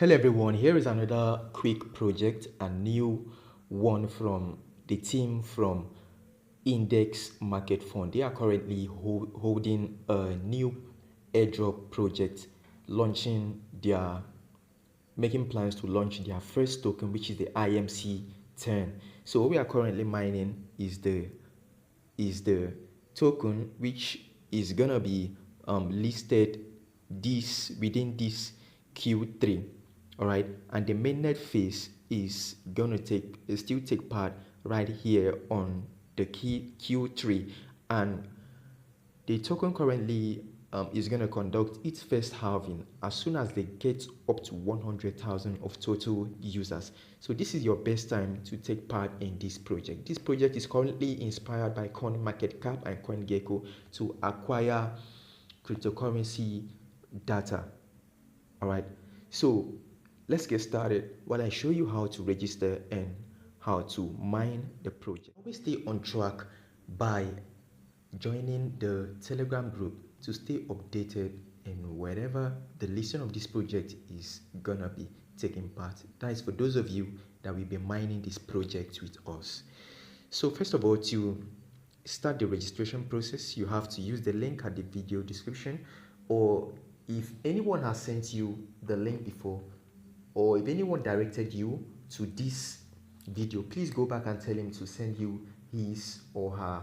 Hello everyone, here is another quick project, a new one from the team from Index Market Fund. They are currently holding a new airdrop project, making plans to launch their first token, which is the IMC 10. So what we are currently mining is the token which is gonna be listed within this Q3. All right, and the mainnet phase is gonna still take part right here on the key Q3, and the token currently is going to conduct its first halving as soon as they get up to 100,000 of total users. So this is your best time to take part in this project. This project is currently inspired by CoinMarketCap and CoinGecko to acquire cryptocurrency data. All right, so let's get started while I show you how to register and how to mine the project. Always stay on track by joining the Telegram group to stay updated in wherever the listing of this project is gonna be taking part. That is for those of you that will be mining this project with us. So first of all, to start the registration process, you have to use the link at the video description, or if anyone has sent you the link before, or if anyone directed you to this video, please go back and tell him to send you his or her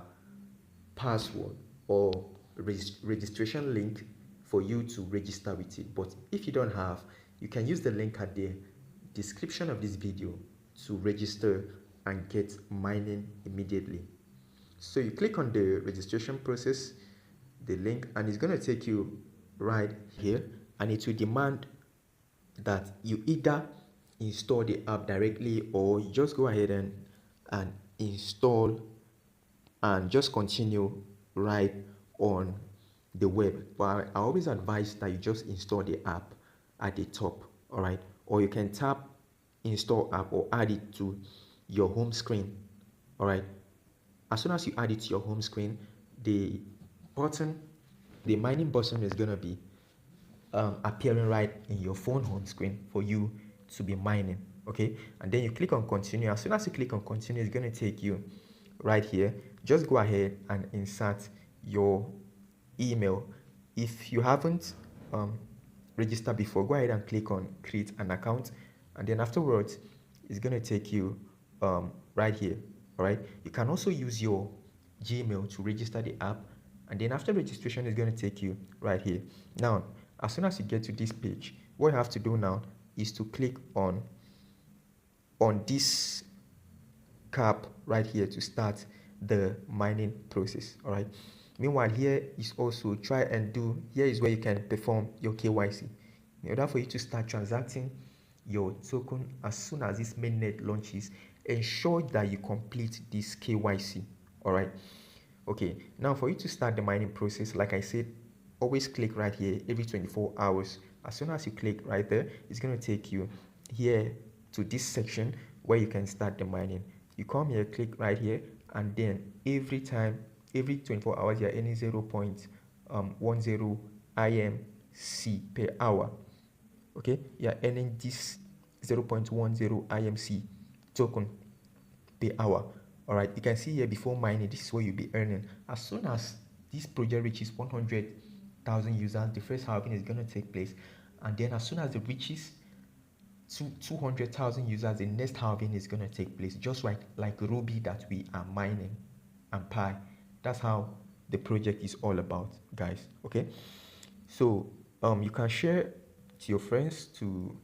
password or registration link for you to register with it. But if you don't have, you can use the link at the description of this video to register and get mining immediately. So you click on the registration process, the link, and it's going to take you right here, and it will demand that you either install the app directly or you just go ahead and install and just continue right on the web. But I always advise that you just install the app at the top, all right? Or you can tap install app or add it to your home screen, all right? As soon as you add it to your home screen, the mining button is gonna be appearing right in your phone home screen for you to be mining, okay? And then you click on continue. As soon as you click on continue, it's gonna take you right here. Just go ahead and insert your email. If you haven't registered before, go ahead and click on create an account, and then afterwards it's going to take you right here. All right, you can also use your Gmail to register the app, and then after registration it's going to take you right here. Now as soon as you get to this page, what you have to do now is to click on this cap right here to start the mining process. All right, meanwhile, here is also here is where you can perform your KYC in order for you to start transacting your token. As soon as this mainnet launches, ensure that you complete this KYC. All right, okay, now for you to start the mining process, like I said, always click right here every 24 hours. As soon as you click right there, it's going to take you here to this section where you can start the mining. You come here, click right here, and then every 24 hours you're earning 0.10 IMC per hour. Okay, you're earning this 0.10 IMC token per hour. All right, you can see here before mining, this is what you'll be earning. As soon as this project reaches 100,000 users, the first halving is going to take place, and then as soon as it reaches 200,000 users, the next halving is going to take place, just like Ruby that we are mining and Pi. That's how the project is all about, guys. Okay, so you can share to your friends to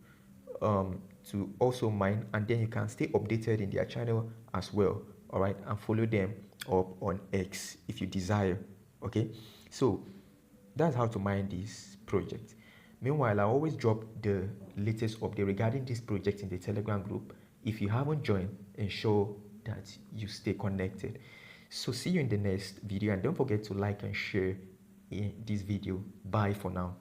also mine, and then you can stay updated in their channel as well. All right, and follow them up on X if you desire. Okay, so that's how to mine this project. Meanwhile, I always drop the latest update regarding this project in the Telegram group. If you haven't joined, ensure that you stay connected. So see you in the next video, and don't forget to like and share this video. Bye for now.